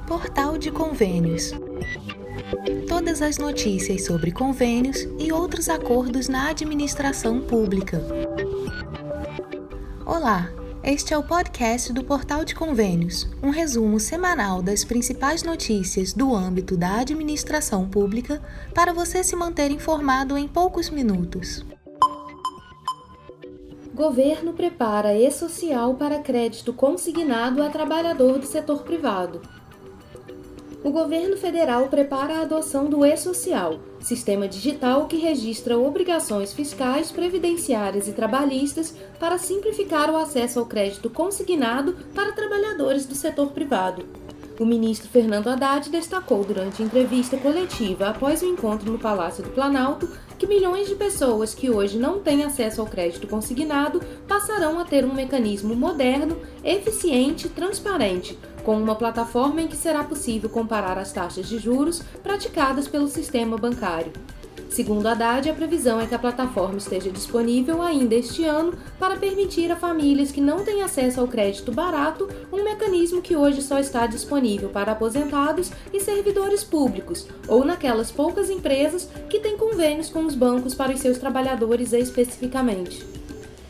Portal de Convênios. Todas as notícias sobre convênios e outros acordos na administração pública. Olá, este é o podcast do Portal de Convênios, um resumo semanal das principais notícias do âmbito da administração pública para você se manter informado em poucos minutos. Governo prepara e-social para crédito consignado a trabalhador do setor privado. O governo federal prepara a adoção do e-social, sistema digital que registra obrigações fiscais, previdenciárias e trabalhistas para simplificar o acesso ao crédito consignado para trabalhadores do setor privado. O ministro Fernando Haddad destacou durante entrevista coletiva após o encontro no Palácio do Planalto que milhões de pessoas que hoje não têm acesso ao crédito consignado passarão a ter um mecanismo moderno, eficiente e transparente, com uma plataforma em que será possível comparar as taxas de juros praticadas pelo sistema bancário. Segundo Haddad, a previsão é que a plataforma esteja disponível ainda este ano para permitir a famílias que não têm acesso ao crédito barato um mecanismo que hoje só está disponível para aposentados e servidores públicos, ou naquelas poucas empresas que têm convênios com os bancos para os seus trabalhadores especificamente.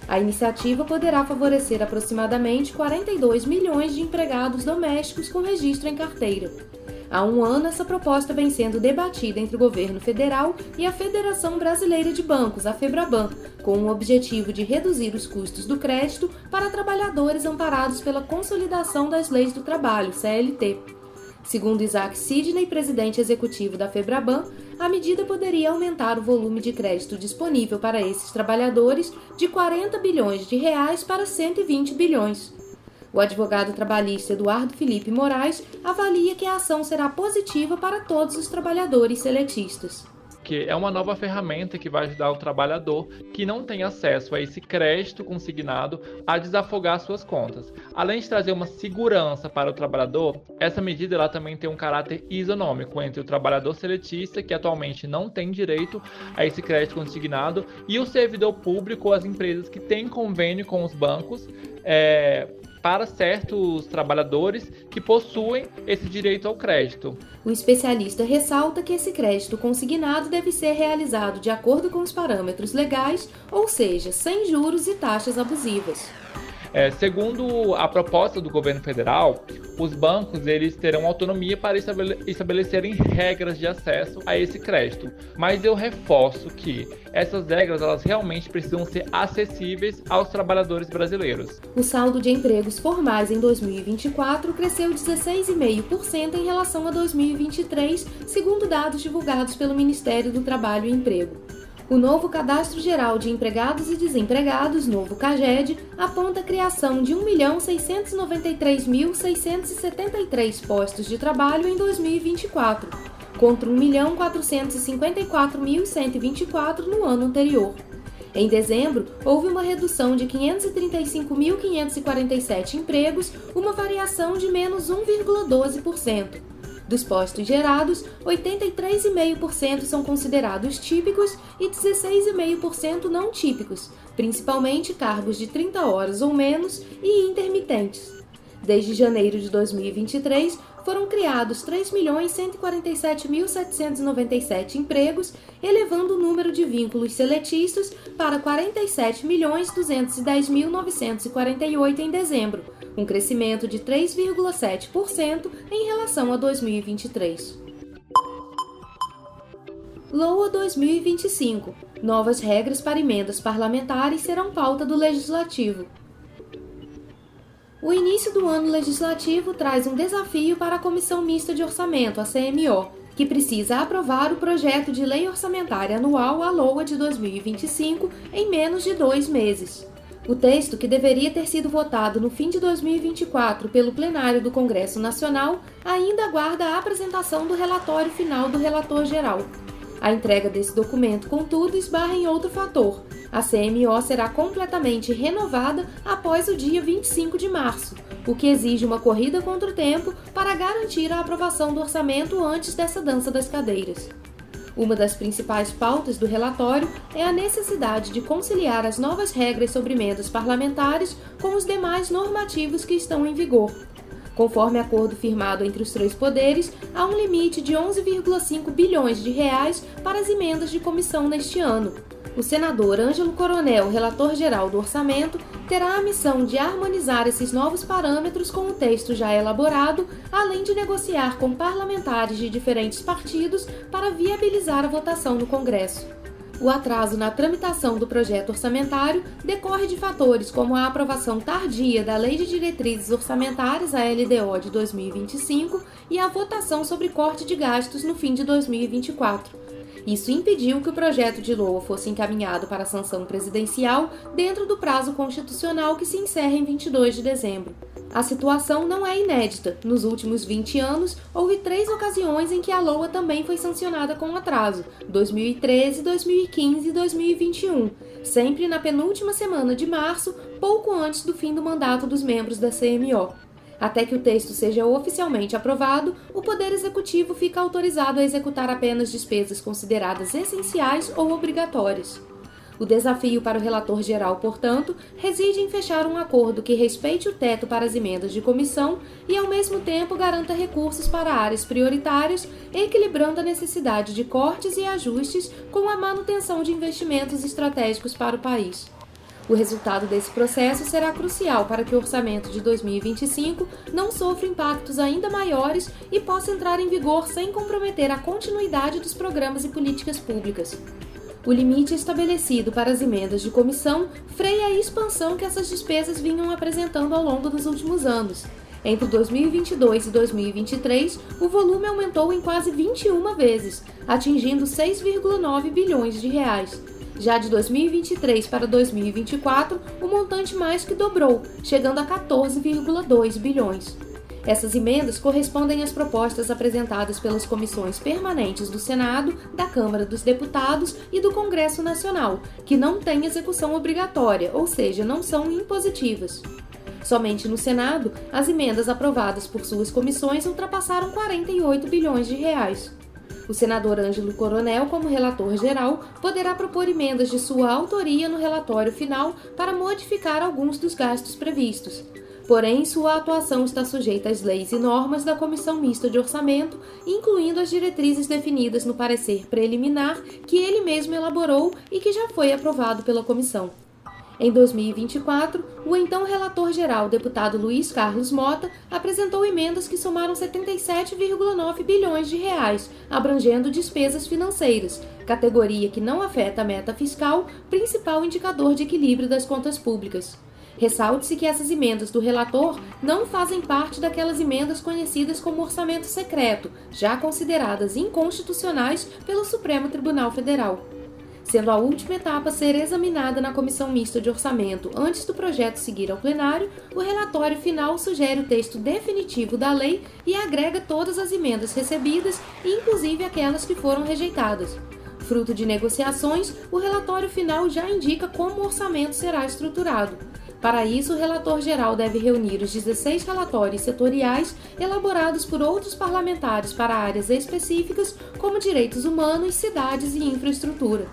A iniciativa poderá favorecer aproximadamente 42 milhões de empregados domésticos com registro em carteira. Há um ano, essa proposta vem sendo debatida entre o governo federal e a Federação Brasileira de Bancos, a FEBRABAN, com o objetivo de reduzir os custos do crédito para trabalhadores amparados pela Consolidação das Leis do Trabalho, CLT. Segundo Isaac Sidney, presidente executivo da FEBRABAN, a medida poderia aumentar o volume de crédito disponível para esses trabalhadores de 40 bilhões de reais para 120 bilhões. O advogado trabalhista Eduardo Felipe Moraes avalia que a ação será positiva para todos os trabalhadores seletistas. Que é uma nova ferramenta que vai ajudar o trabalhador que não tem acesso a esse crédito consignado a desafogar suas contas. Além de trazer uma segurança para o trabalhador, essa medida ela também tem um caráter isonômico entre o trabalhador seletista, que atualmente não tem direito a esse crédito consignado, e o servidor público ou as empresas que têm convênio com os bancos, para certos trabalhadores que possuem esse direito ao crédito. O especialista ressalta que esse crédito consignado deve ser realizado de acordo com os parâmetros legais, ou seja, sem juros e taxas abusivas. Segundo a proposta do governo federal, os bancos eles terão autonomia para estabelecerem regras de acesso a esse crédito. Mas eu reforço que essas regras elas realmente precisam ser acessíveis aos trabalhadores brasileiros. O saldo de empregos formais em 2024 cresceu 16,5% em relação a 2023, segundo dados divulgados pelo Ministério do Trabalho e Emprego. O novo Cadastro Geral de Empregados e Desempregados, novo CAGED, aponta a criação de 1.693.673 postos de trabalho em 2024, contra 1.454.124 no ano anterior. Em dezembro, houve uma redução de 535.547 empregos, uma variação de menos 1,12%. Dos postos gerados, 83,5% são considerados típicos e 16,5% não típicos, principalmente cargos de 30 horas ou menos e intermitentes. Desde janeiro de 2023, foram criados 3.147.797 empregos, elevando o número de vínculos seletistas para 47.210.948 em dezembro, um crescimento de 3,7% em relação a 2023. LOA 2025. Novas regras para emendas parlamentares serão pauta do Legislativo. O início do ano legislativo traz um desafio para a Comissão Mista de Orçamento, a CMO, que precisa aprovar o projeto de Lei Orçamentária Anual, a LOA de 2025, em menos de 2 meses. O texto, que deveria ter sido votado no fim de 2024 pelo plenário do Congresso Nacional, ainda aguarda a apresentação do relatório final do relator geral. A entrega desse documento, contudo, esbarra em outro fator. A CMO será completamente renovada após o dia 25 de março, o que exige uma corrida contra o tempo para garantir a aprovação do orçamento antes dessa dança das cadeiras. Uma das principais pautas do relatório é a necessidade de conciliar as novas regras sobre emendas parlamentares com os demais normativos que estão em vigor. Conforme acordo firmado entre os três poderes, há um limite de 11,5 bilhões de reais para as emendas de comissão neste ano. O senador Ângelo Coronel, relator-geral do orçamento, terá a missão de harmonizar esses novos parâmetros com o texto já elaborado, além de negociar com parlamentares de diferentes partidos para viabilizar a votação no Congresso. O atraso na tramitação do projeto orçamentário decorre de fatores como a aprovação tardia da Lei de Diretrizes Orçamentárias, a LDO, de 2025 e a votação sobre corte de gastos no fim de 2024. Isso impediu que o projeto de LOA fosse encaminhado para a sanção presidencial dentro do prazo constitucional que se encerra em 22 de dezembro. A situação não é inédita. Nos últimos 20 anos, houve 3 ocasiões em que a LOA também foi sancionada com atraso: 2013, 2015 e 2021, sempre na penúltima semana de março, pouco antes do fim do mandato dos membros da CMO. Até que o texto seja oficialmente aprovado, o Poder Executivo fica autorizado a executar apenas despesas consideradas essenciais ou obrigatórias. O desafio para o relator-geral, portanto, reside em fechar um acordo que respeite o teto para as emendas de comissão e, ao mesmo tempo, garanta recursos para áreas prioritárias, equilibrando a necessidade de cortes e ajustes com a manutenção de investimentos estratégicos para o país. O resultado desse processo será crucial para que o orçamento de 2025 não sofra impactos ainda maiores e possa entrar em vigor sem comprometer a continuidade dos programas e políticas públicas. O limite estabelecido para as emendas de comissão freia a expansão que essas despesas vinham apresentando ao longo dos últimos anos. Entre 2022 e 2023, o volume aumentou em quase 21 vezes, atingindo 6,9 bilhões de reais. Já de 2023 para 2024, o montante mais que dobrou, chegando a 14,2 bilhões. Essas emendas correspondem às propostas apresentadas pelas comissões permanentes do Senado, da Câmara dos Deputados e do Congresso Nacional, que não têm execução obrigatória, ou seja, não são impositivas. Somente no Senado, as emendas aprovadas por suas comissões ultrapassaram 48 bilhões de reais. O senador Ângelo Coronel, como relator-geral, poderá propor emendas de sua autoria no relatório final para modificar alguns dos gastos previstos. Porém, sua atuação está sujeita às leis e normas da Comissão Mista de Orçamento, incluindo as diretrizes definidas no parecer preliminar que ele mesmo elaborou e que já foi aprovado pela comissão. Em 2024, o então relator-geral, deputado Luiz Carlos Mota, apresentou emendas que somaram 77,9 bilhões de reais, abrangendo despesas financeiras, categoria que não afeta a meta fiscal, principal indicador de equilíbrio das contas públicas. Ressalte-se que essas emendas do relator não fazem parte daquelas emendas conhecidas como orçamento secreto, já consideradas inconstitucionais pelo Supremo Tribunal Federal. Sendo a última etapa ser examinada na Comissão Mista de Orçamento antes do projeto seguir ao plenário, o relatório final sugere o texto definitivo da lei e agrega todas as emendas recebidas, inclusive aquelas que foram rejeitadas. Fruto de negociações, o relatório final já indica como o orçamento será estruturado. Para isso, o relator-geral deve reunir os 16 relatórios setoriais elaborados por outros parlamentares para áreas específicas, como direitos humanos, cidades e infraestrutura.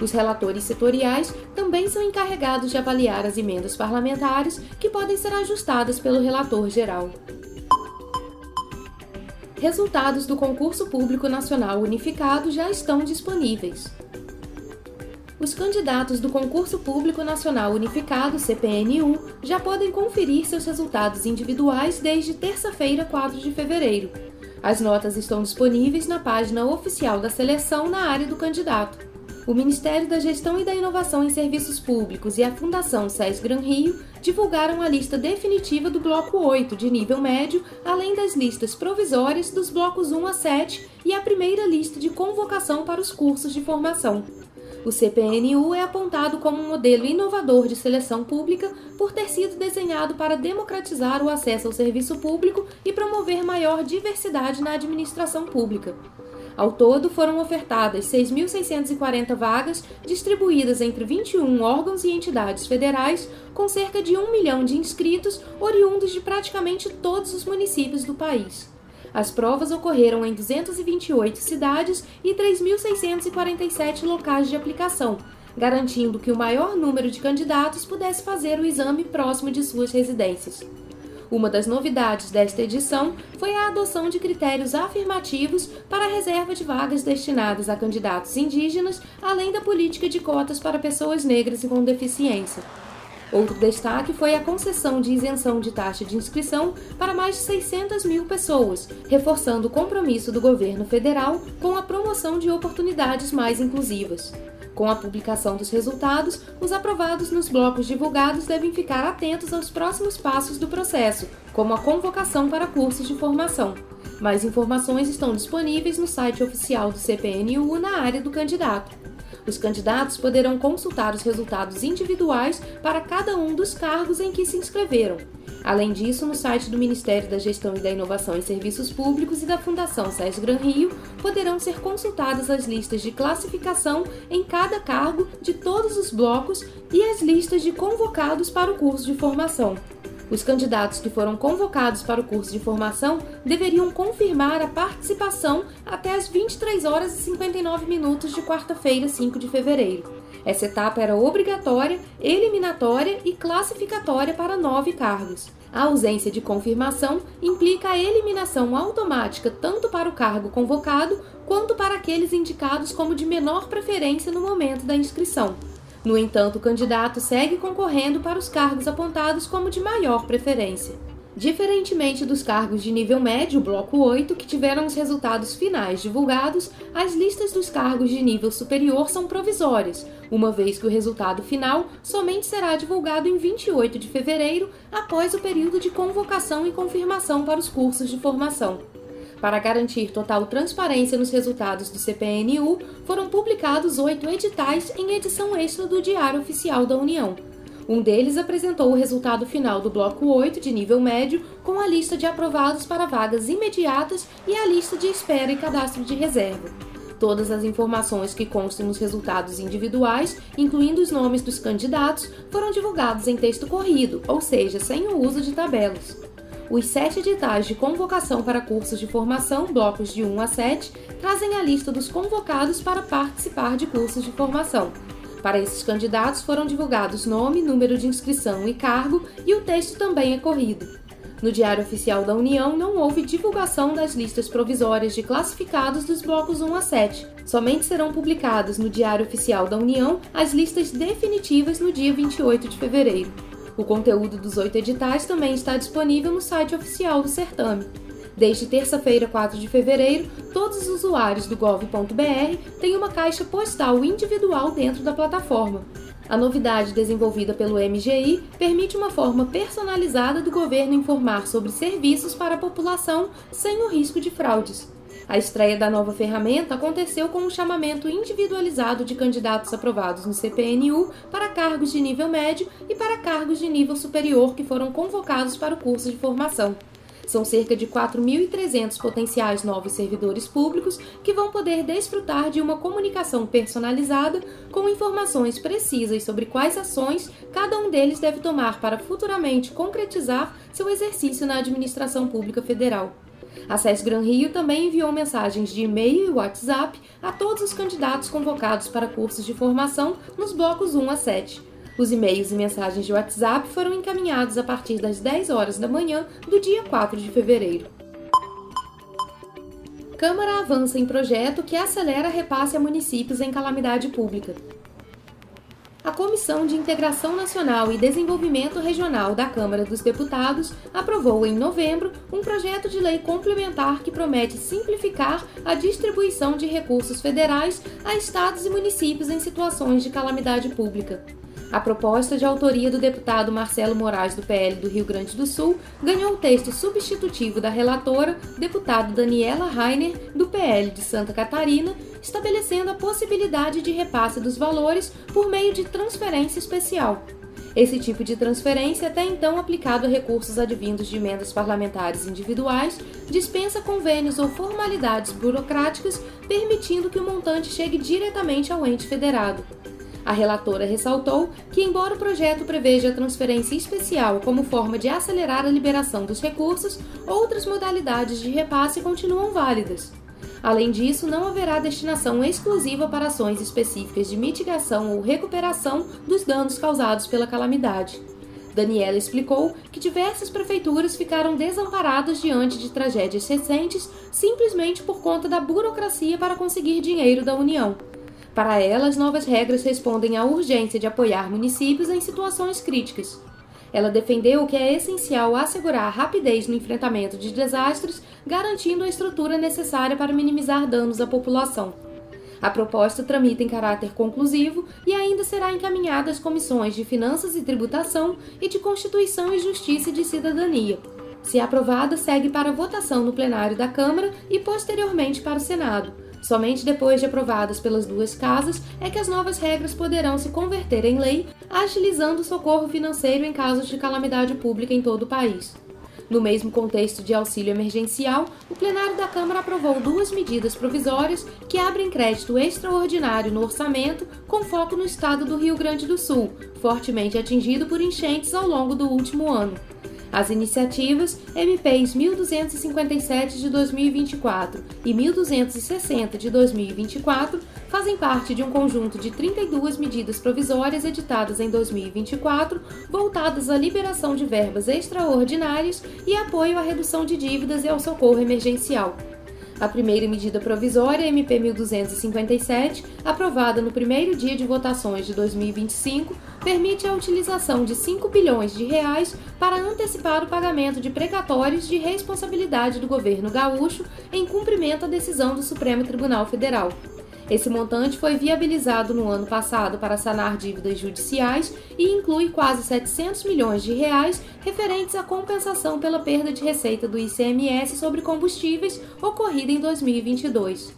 Os relatores setoriais também são encarregados de avaliar as emendas parlamentares, que podem ser ajustadas pelo relator-geral. Resultados do Concurso Público Nacional Unificado já estão disponíveis. Os candidatos do Concurso Público Nacional Unificado, CPNU, já podem conferir seus resultados individuais desde terça-feira, 4 de fevereiro. As notas estão disponíveis na página oficial da seleção na área do candidato. O Ministério da Gestão e da Inovação em Serviços Públicos e a Fundação SES Gran Rio divulgaram a lista definitiva do Bloco 8 de nível médio, além das listas provisórias dos blocos 1 a 7 e a primeira lista de convocação para os cursos de formação. O CPNU é apontado como um modelo inovador de seleção pública por ter sido desenhado para democratizar o acesso ao serviço público e promover maior diversidade na administração pública. Ao todo, foram ofertadas 6.640 vagas, distribuídas entre 21 órgãos e entidades federais, com cerca de 1 milhão de inscritos, oriundos de praticamente todos os municípios do país. As provas ocorreram em 228 cidades e 3.647 locais de aplicação, garantindo que o maior número de candidatos pudesse fazer o exame próximo de suas residências. Uma das novidades desta edição foi a adoção de critérios afirmativos para a reserva de vagas destinadas a candidatos indígenas, além da política de cotas para pessoas negras e com deficiência. Outro destaque foi a concessão de isenção de taxa de inscrição para mais de 600 mil pessoas, reforçando o compromisso do governo federal com a promoção de oportunidades mais inclusivas. Com a publicação dos resultados, os aprovados nos blocos divulgados devem ficar atentos aos próximos passos do processo, como a convocação para cursos de formação. Mais informações estão disponíveis no site oficial do CPNU na área do candidato. Os candidatos poderão consultar os resultados individuais para cada um dos cargos em que se inscreveram. Além disso, no site do Ministério da Gestão e da Inovação em Serviços Públicos e da Fundação SES Gran Rio, poderão ser consultadas as listas de classificação em cada cargo de todos os blocos e as listas de convocados para o curso de formação. Os candidatos que foram convocados para o curso de formação deveriam confirmar a participação até às 23 horas e 59 minutos de quarta-feira, 5 de fevereiro. Essa etapa era obrigatória, eliminatória e classificatória para 9 cargos. A ausência de confirmação implica a eliminação automática tanto para o cargo convocado quanto para aqueles indicados como de menor preferência no momento da inscrição. No entanto, o candidato segue concorrendo para os cargos apontados como de maior preferência. Diferentemente dos cargos de nível médio, bloco 8, que tiveram os resultados finais divulgados, as listas dos cargos de nível superior são provisórias, uma vez que o resultado final somente será divulgado em 28 de fevereiro, após o período de convocação e confirmação para os cursos de formação. Para garantir total transparência nos resultados do CPNU, foram publicados 8 editais em edição extra do Diário Oficial da União. Um deles apresentou o resultado final do bloco 8 de nível médio, com a lista de aprovados para vagas imediatas e a lista de espera e cadastro de reserva. Todas as informações que constem nos resultados individuais, incluindo os nomes dos candidatos, foram divulgados em texto corrido, ou seja, sem o uso de tabelas. Os 7 editais de convocação para cursos de formação, blocos de 1 a 7, trazem a lista dos convocados para participar de cursos de formação. Para esses candidatos foram divulgados nome, número de inscrição e cargo, e o texto também é corrido. No Diário Oficial da União não houve divulgação das listas provisórias de classificados dos blocos 1 a 7. Somente serão publicadas no Diário Oficial da União as listas definitivas no dia 28 de fevereiro. O conteúdo dos 8 editais também está disponível no site oficial do certame. Desde terça-feira, 4 de fevereiro, todos os usuários do gov.br têm uma caixa postal individual dentro da plataforma. A novidade desenvolvida pelo MGI permite uma forma personalizada do governo informar sobre serviços para a população sem o risco de fraudes. A estreia da nova ferramenta aconteceu com um chamamento individualizado de candidatos aprovados no CPNU para cargos de nível médio e para cargos de nível superior que foram convocados para o curso de formação. São cerca de 4.300 potenciais novos servidores públicos que vão poder desfrutar de uma comunicação personalizada com informações precisas sobre quais ações cada um deles deve tomar para futuramente concretizar seu exercício na administração pública federal. A SES Gran Rio também enviou mensagens de e-mail e WhatsApp a todos os candidatos convocados para cursos de formação nos blocos 1 a 7. Os e-mails e mensagens de WhatsApp foram encaminhados a partir das 10 horas da manhã do dia 4 de fevereiro. Câmara avança em projeto que acelera repasse a municípios em calamidade pública. A Comissão de Integração Nacional e Desenvolvimento Regional da Câmara dos Deputados aprovou em novembro um projeto de lei complementar que promete simplificar a distribuição de recursos federais a estados e municípios em situações de calamidade pública. A proposta, de autoria do deputado Marcelo Moraes, do PL do Rio Grande do Sul, ganhou o texto substitutivo da relatora, deputada Daniela Rainer, do PL de Santa Catarina, estabelecendo a possibilidade de repasse dos valores por meio de transferência especial. Esse tipo de transferência, até então aplicado a recursos advindos de emendas parlamentares individuais, dispensa convênios ou formalidades burocráticas, permitindo que o montante chegue diretamente ao ente federado. A relatora ressaltou que, embora o projeto preveja a transferência especial como forma de acelerar a liberação dos recursos, outras modalidades de repasse continuam válidas. Além disso, não haverá destinação exclusiva para ações específicas de mitigação ou recuperação dos danos causados pela calamidade. Daniela explicou que diversas prefeituras ficaram desamparadas diante de tragédias recentes simplesmente por conta da burocracia para conseguir dinheiro da União. Para ela, as novas regras respondem à urgência de apoiar municípios em situações críticas. Ela defendeu que é essencial assegurar rapidez no enfrentamento de desastres, garantindo a estrutura necessária para minimizar danos à população. A proposta tramita em caráter conclusivo e ainda será encaminhada às comissões de Finanças e Tributação e de Constituição e Justiça e de Cidadania. Se aprovada, segue para votação no plenário da Câmara e posteriormente para o Senado. Somente depois de aprovadas pelas duas casas é que as novas regras poderão se converter em lei, agilizando o socorro financeiro em casos de calamidade pública em todo o país. No mesmo contexto de auxílio emergencial, o plenário da Câmara aprovou 2 medidas provisórias que abrem crédito extraordinário no orçamento, com foco no estado do Rio Grande do Sul, fortemente atingido por enchentes ao longo do último ano. As iniciativas MPs 1257 de 2024 e 1260 de 2024 fazem parte de um conjunto de 32 medidas provisórias editadas em 2024, voltadas à liberação de verbas extraordinárias e apoio à redução de dívidas e ao socorro emergencial. A primeira medida provisória, MP 1257, aprovada no primeiro dia de votações de 2025, permite a utilização de 5 bilhões de reais para antecipar o pagamento de precatórios de responsabilidade do governo gaúcho em cumprimento à decisão do Supremo Tribunal Federal. Esse montante foi viabilizado no ano passado para sanar dívidas judiciais e inclui quase 700 milhões de reais referentes à compensação pela perda de receita do ICMS sobre combustíveis ocorrida em 2022.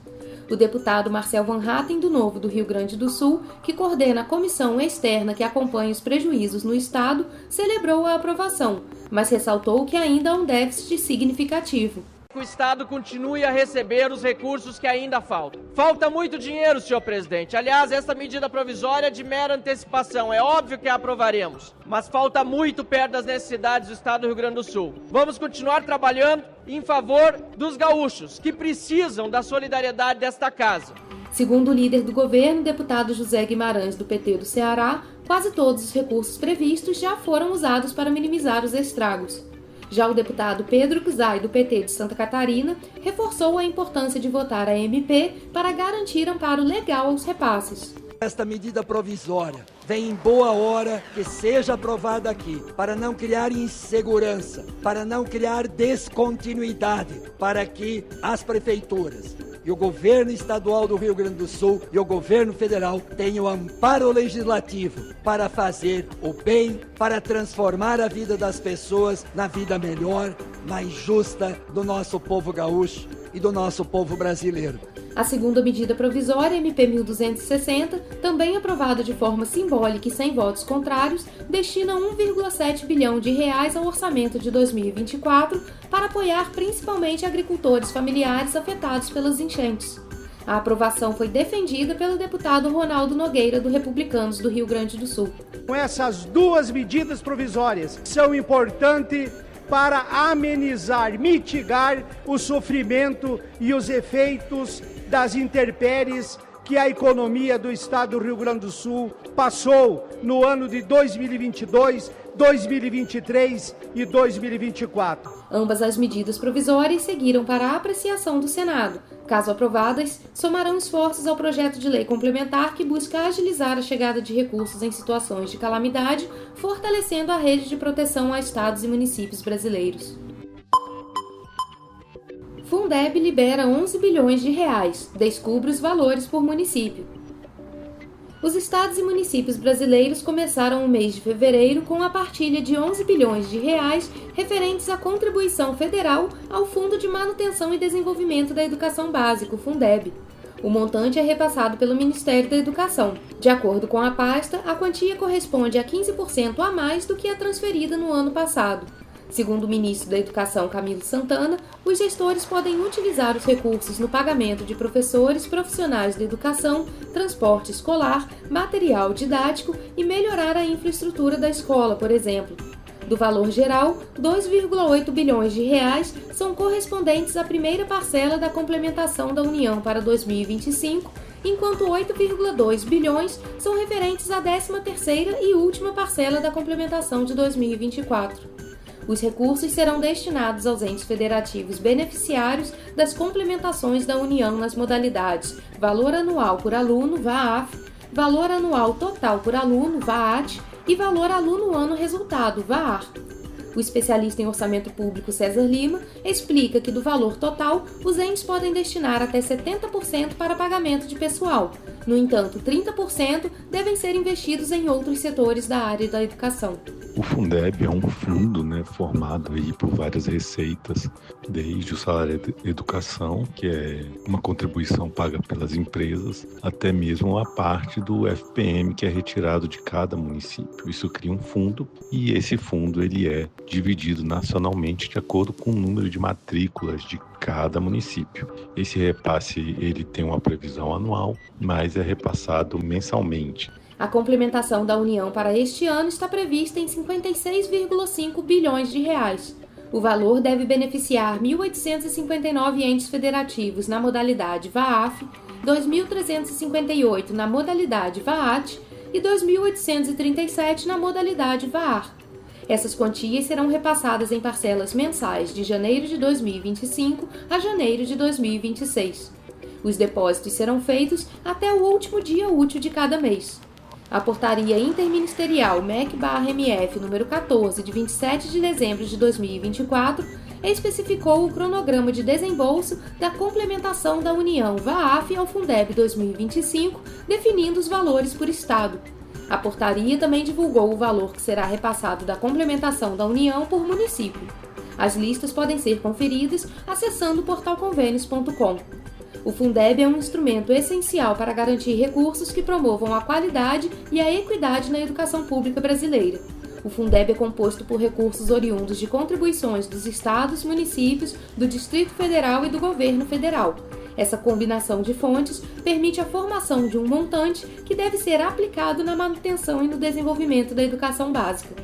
O deputado Marcel Van Hatten, do Novo do Rio Grande do Sul, que coordena a comissão externa que acompanha os prejuízos no Estado, celebrou a aprovação, mas ressaltou que ainda há um déficit significativo. O Estado continue a receber os recursos que ainda faltam. Falta muito dinheiro, senhor presidente. Aliás, essa medida provisória é de mera antecipação. É óbvio que a aprovaremos, mas falta muito perto das necessidades do Estado do Rio Grande do Sul. Vamos continuar trabalhando em favor dos gaúchos, que precisam da solidariedade desta casa. Segundo o líder do governo, deputado José Guimarães, do PT do Ceará, quase todos os recursos previstos já foram usados para minimizar os estragos. Já o deputado Pedro Czai, do PT de Santa Catarina, reforçou a importância de votar a MP para garantir amparo legal aos repasses. Esta medida provisória vem em boa hora que seja aprovada aqui, para não criar insegurança, para não criar descontinuidade, para que as prefeituras e o governo estadual do Rio Grande do Sul e o governo federal tenham amparo legislativo para fazer o bem, para transformar a vida das pessoas na vida melhor, mais justa do nosso povo gaúcho e do nosso povo brasileiro. A segunda medida provisória, MP 1260, também aprovada de forma simbólica e sem votos contrários, destina 1,7 bilhão de reais ao orçamento de 2024 para apoiar principalmente agricultores familiares afetados pelas enchentes. A aprovação foi defendida pelo deputado Ronaldo Nogueira, do Republicanos do Rio Grande do Sul. Essas 2 medidas provisórias são importantes para amenizar, mitigar o sofrimento e os efeitos das intempéries que a economia do estado do Rio Grande do Sul passou no ano de 2022, 2023 e 2024. Ambas as medidas provisórias seguiram para a apreciação do Senado. Caso aprovadas, somarão esforços ao projeto de lei complementar que busca agilizar a chegada de recursos em situações de calamidade, fortalecendo a rede de proteção a estados e municípios brasileiros. Fundeb libera 11 bilhões de reais. Descubra os valores por município. Os estados e municípios brasileiros começaram o mês de fevereiro com a partilha de 11 bilhões de reais referentes à contribuição federal ao Fundo de Manutenção e Desenvolvimento da Educação Básica, o Fundeb. O montante é repassado pelo Ministério da Educação. De acordo com a pasta, a quantia corresponde a 15% a mais do que a transferida no ano passado. Segundo o ministro da Educação, Camilo Santana, os gestores podem utilizar os recursos no pagamento de professores, profissionais da educação, transporte escolar, material didático e melhorar a infraestrutura da escola, por exemplo. Do valor geral, 2,8 bilhões de reais são correspondentes à primeira parcela da complementação da União para 2025, enquanto 8,2 bilhões são referentes à 13ª e última parcela da complementação de 2024. Os recursos serão destinados aos entes federativos beneficiários das complementações da União nas modalidades Valor Anual por Aluno, VAAF, Valor Anual Total por Aluno, VAAT, e Valor Aluno Ano Resultado, VAAR. O especialista em orçamento público César Lima explica que do valor total, os entes podem destinar até 70% para pagamento de pessoal. No entanto, 30% devem ser investidos em outros setores da área da educação. O Fundeb é um fundo, formado aí por várias receitas, desde o salário de educação, que é uma contribuição paga pelas empresas, até mesmo a parte do FPM, que é retirado de cada município. Isso cria um fundo e esse fundo ele é dividido nacionalmente de acordo com o número de matrículas de cada município. Esse repasse ele tem uma previsão anual, mas é repassado mensalmente. A complementação da União para este ano está prevista em 56,5 bilhões de reais. O valor deve beneficiar 1.859 entes federativos na modalidade VAAF, 2.358 na modalidade VAAT e 2.837 na modalidade VAAR. Essas quantias serão repassadas em parcelas mensais de janeiro de 2025 a janeiro de 2026. Os depósitos serão feitos até o último dia útil de cada mês. A Portaria Interministerial MEC/MF número 14, de 27 de dezembro de 2024, especificou o cronograma de desembolso da complementação da União VAAF ao Fundeb 2025, definindo os valores por estado. A portaria também divulgou o valor que será repassado da complementação da União por município. As listas podem ser conferidas acessando portalconvênios.com. O Fundeb é um instrumento essencial para garantir recursos que promovam a qualidade e a equidade na educação pública brasileira. O Fundeb é composto por recursos oriundos de contribuições dos estados, municípios, do Distrito Federal e do Governo Federal. Essa combinação de fontes permite a formação de um montante que deve ser aplicado na manutenção e no desenvolvimento da educação básica.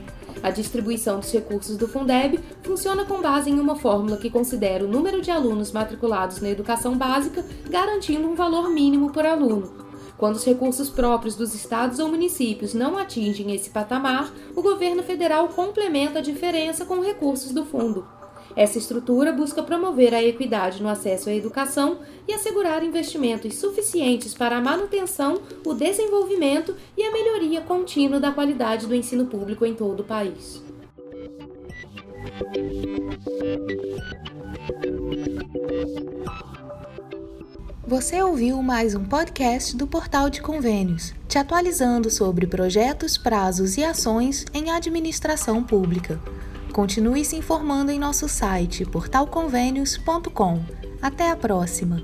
A distribuição dos recursos do Fundeb funciona com base em uma fórmula que considera o número de alunos matriculados na educação básica, garantindo um valor mínimo por aluno. Quando os recursos próprios dos estados ou municípios não atingem esse patamar, o governo federal complementa a diferença com recursos do fundo. Essa estrutura busca promover a equidade no acesso à educação e assegurar investimentos suficientes para a manutenção, o desenvolvimento e a melhoria contínua da qualidade do ensino público em todo o país. Você ouviu mais um podcast do Portal de Convênios, te atualizando sobre projetos, prazos e ações em administração pública. Continue se informando em nosso site portalconvenios.com. Até a próxima!